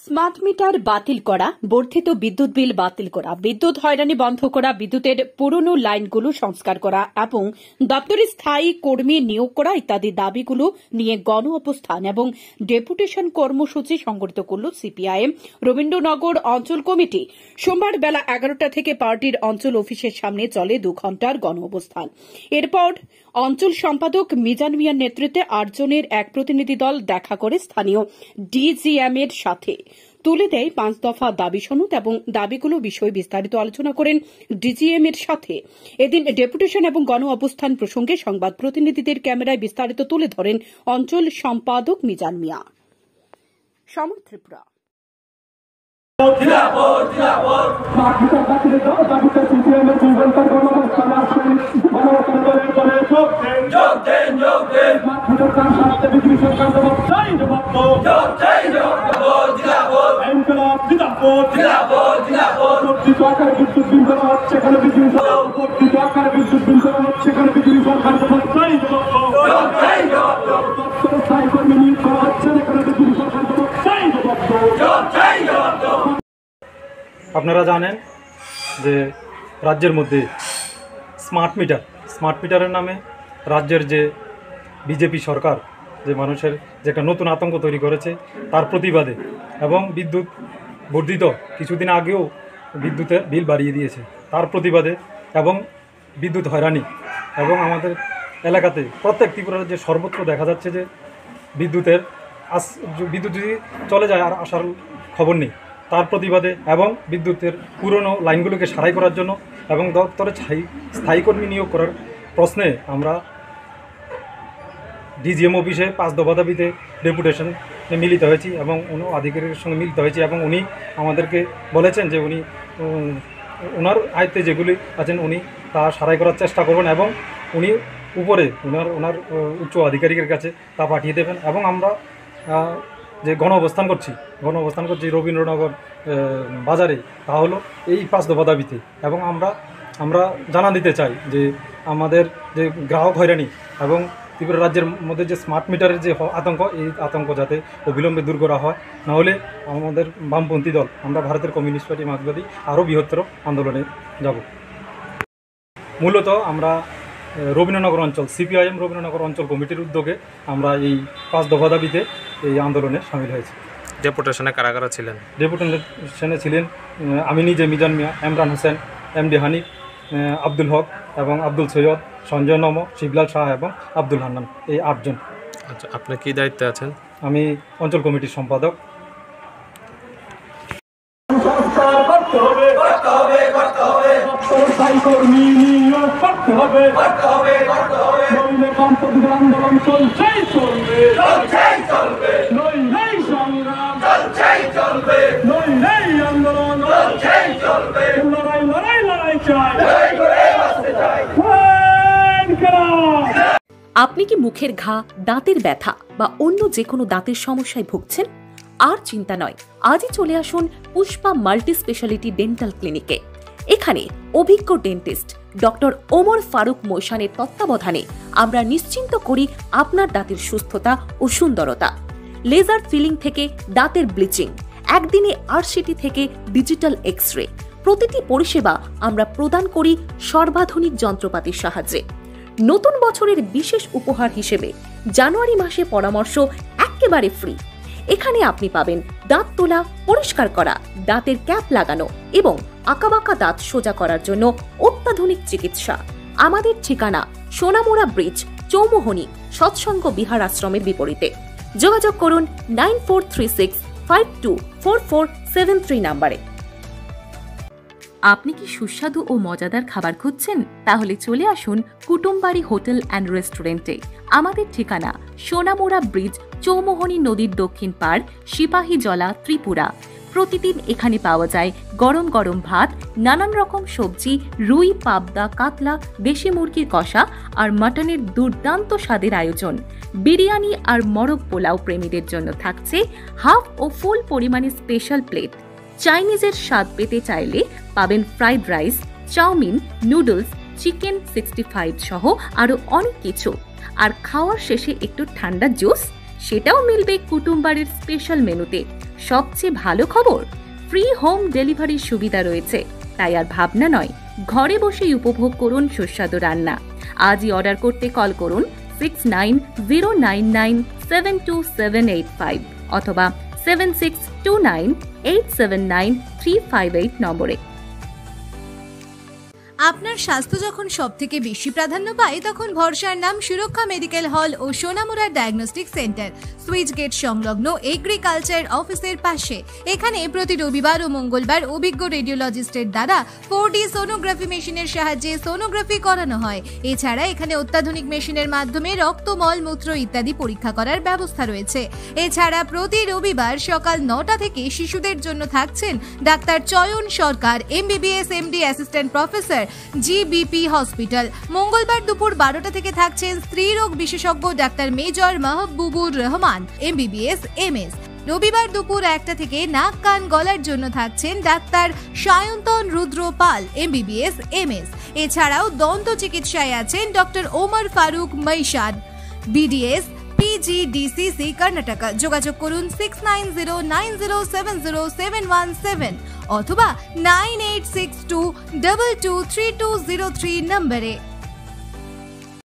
Smart meter বাতিল করা, বর্ধিত বিদ্যুৎ বিল বাতিল করা, বিদ্যুৎ হয়রানি বন্ধ করা, বিদ্যুতের পুরনো লাইনগুলো সংস্কার করা এবং দপ্তরে স্থায়ী কর্মী নিয়োগ করা ইত্যাদি দাবিগুলো নিয়ে গণ অবস্থান এবং ডেপুটেশন কর্মসূচি সংগঠিত করল সিপিআইএম রবীন্দ্রনগর অঞ্চল কমিটি। সোমবার বেলা 11টা থেকে পার্টির অঞ্চল অফিসের সামনে চলে 2 ঘণ্টার গণ অবস্থান। এরপর অঞ্চল সম্পাদক মিজান মিয়ার নেতৃত্বে 8 জনের এক প্রতিনিধি দল দেখা করে স্থানীয় ডিজিএম এর সাথে তুলে দেয় 5 দফা দাবি সনদ এবং দাবিগুলো বিষয়ে বিস্তারিত আলোচনা করেন ডিজিএম এর সাথে। এদিন ডেপুটেশন এবং গণ অবস্থান প্রসঙ্গে সংবাদ প্রতিনিধিদের ক্যামেরায় বিস্তারিত তুলে ধরেন অঞ্চল সম্পাদক মিজান মিয়া। সমর ত্রিপুরা। আপনারা জানেন যে রাজ্যের মধ্যে স্মার্ট মিটারের নামে রাজ্যের যে বিজেপি সরকার যে মানুষের যে একটা নতুন আতঙ্ক তৈরি করেছে তার প্রতিবাদে এবং বিদ্যুৎ বর্ধিত কিছুদিন আগেও বিদ্যুতের বিল বাড়িয়ে দিয়েছে তার প্রতিবাদে এবং বিদ্যুৎ হয়রানি এবং আমাদের এলাকাতে প্রত্যেক ত্রিপুরার যে সর্বত্র দেখা যাচ্ছে যে বিদ্যুৎ যদি চলে যায় আর আসার খবর নেই, তার প্রতিবাদে এবং বিদ্যুতের পুরনো লাইনগুলোকে সারাই করার জন্য এবং দপ্তরে স্থায়ী কর্মী নিয়োগ করার প্রশ্নে আমরা ডিজিএম অফিসে 5 দফা দাবিতে ডেপুটেশনে মিলিত হয়েছি এবং আধিকারিকের সঙ্গে মিলিত হয়েছি এবং উনি আমাদেরকে বলেছেন যে উনি ওনার আয়ত্তে যেগুলি আছেন উনি তা সারাই করার চেষ্টা করবেন এবং উনি উপরে ওনার উচ্চ আধিকারিকের কাছে তা পাঠিয়ে দেবেন। এবং আমরা যে গণ অবস্থান করছি রবীন্দ্রনগর বাজারে, তা হলো এই 5 দফা দাবিতে। এবং আমরা জানা দিতে চাই যে আমাদের যে গ্রাহক হয়রানি এবং ত্রিপুরা রাজ্যের মধ্যে যে স্মার্ট মিটারের যে আতঙ্ক, এই আতঙ্ক যাতে অবিলম্বে দূর করা হয়, নাহলে আমাদের বামপন্থী দল আমরা ভারতের কমিউনিস্ট পার্টি মার্ক্সবাদী আরও বৃহত্তর আন্দোলনে যাব। মূলত আমরা রবীন্দ্রনগর অঞ্চল সিপিআইএম রবীন্দ্রনগর অঞ্চল কমিটির উদ্যোগে আমরা এই 5 দফা দাবিতে এই আন্দোলনে সামিল হয়েছি। ডেপুটেশনে কারা কারা ছিলেন? ডেপুটেশনে ছিলেন আমি নিজে, মিজান মিয়া, ইমরান হোসেন, এমডি হানিফ, আব্দুল হক এবং আব্দুল সৈয়দ, সঞ্জয় নম, শিবলাল শাহ এবং আব্দুল হান্নান, এই 8 জন। আচ্ছা, আপনি কী দায়িত্বে আছেন? আমি অঞ্চল কমিটির সম্পাদক। আপনি কি মুখের ঘা, দাঁতের ব্যথা বা অন্য যে কোনো দাঁতের সমস্যায় ভুগছেন? আর চিন্তা নয়, আজই চলে আসুন পুষ্পা মাল্টি স্পেশালিটি ডেন্টাল ক্লিনিকে। এখানে অভিজ্ঞ ডেন্টিস্ট ডক্টর ওমর ফারুক মোশানের তত্ত্বাবধানে আমরা নিশ্চিন্ত করি আপনার দাঁতের সুস্থতা ও সুন্দরতা। লেজার ফিলিং থেকে দাঁতের ব্লিচিং, একদিনে আরসিটি থেকে ডিজিটাল এক্স-রে, প্রতিটি পরিষেবা আমরা প্রদান করি সর্বাধুনিক যন্ত্রপাতির সাহায্যে। নতুন বছরের বিশেষ উপহার হিসেবে জানুয়ারি মাসে পরামর্শ একেবারে ফ্রি। এখানে আপনি পাবেন দাঁত তোলা, পরিষ্কার করা, দাঁতের ক্যাপ লাগানো এবং আঁকাবাঁকা দাঁত সোজা করার জন্য অত্যাধুনিক চিকিৎসা। আমাদের ঠিকানা সোনামুড়া ব্রিজ, চৌমোহনী সৎসঙ্গ বিহার আশ্রমের বিপরীতে। যোগাযোগ করুন 9436524473 নম্বরে। আপনি কি সুস্বাদু ও মজাদার খাবার খুঁজছেন? তাহলে চলে আসুন কুটুমবাড়ি হোটেল অ্যান্ড রেস্টুরেন্টে। আমাদের ঠিকানা সোনামুড়া ব্রিজ, চৌমোহনী নদীর দক্ষিণ পাড়, সিপাহীজলা, ত্রিপুরা। প্রতিদিন এখানে পাওয়া যায় গরম গরম ভাত, নানান রকম সবজি, রুই, পাবদা, কাতলা, দেশি মুরগির কষা আর মাটনের দুর্দান্ত স্বাদের আয়োজন। বিরিয়ানি আর মরগ পোলাও প্রেমীদের জন্য থাকছে হাফ ও ফুল পরিমাণে স্পেশাল প্লেট। চাইনিজের স্বাদ পেতে চাইলে পাবেন fried rice, chowmein, noodles, chicken 65 সহ আরো অনেক কিছু। আর খাওয়ার শেষে একটু ঠান্ডা জুস, সেটাও মিলবে কুটুমবাড়ির স্পেশাল মেনুতে। সবচেয়ে ভালো খবর, ফ্রি হোম ডেলিভারির সুবিধা রয়েছে। তাই আর ভাবনা নয়, ঘরে বসেই উপভোগ করুন সুস্বাদু রান্না। আজই অর্ডার করতে কল করুন 6909972785 অথবা 7629879358 নম্বরে। আপনার স্বাস্থ্য যখন সবথেকে বেশি প্রাধান্য পায়, তখন ভরসার নাম সুরক্ষা মেডিকেল হল ও Sonamura diagnostic centre, switch gate সংলগ্ন এগ্রিকালচার অফিসের পাশে। এখানে প্রতি রবিবার ও মঙ্গলবার অভিজ্ঞ রেডিওলজিস্টের দ্বারা 4D সোনোগ্রাফি মেশিনের সাহায্যে সোনোগ্রাফি করানো হয়। এছাড়া এখানে অত্যাধুনিক মেশিনের মাধ্যমে রক্ত, মল, মূত্র ইত্যাদি পরীক্ষা করার ব্যবস্থা রয়েছে। এছাড়া প্রতি রবিবার সকাল 9টা থেকে শিশুদের জন্য থাকছেন ডাক্তার চয়ন সরকার, MBBS MD assistant professor, GBP hospital. মঙ্গলবার দুপুর 12টা থেকে থাকছেন স্ত্রীরোগ বিশেষজ্ঞ doctor major Mahbubur Rahman, MBBS MS। রবিবার দুপুর 1টা থেকে নাক, কান, গলার জন্য থাকছেন ডাক্তার সায়ন্তন রুদ্র পাল, MBBS MS। এছাড়াও দন্ত চিকিৎসায় আছেন doctor Omar Faruk Moishad, BDS PGDCC Karnataka. যোগাযোগ করুন 6909070717 অথবা 9862223203 নম্বরে।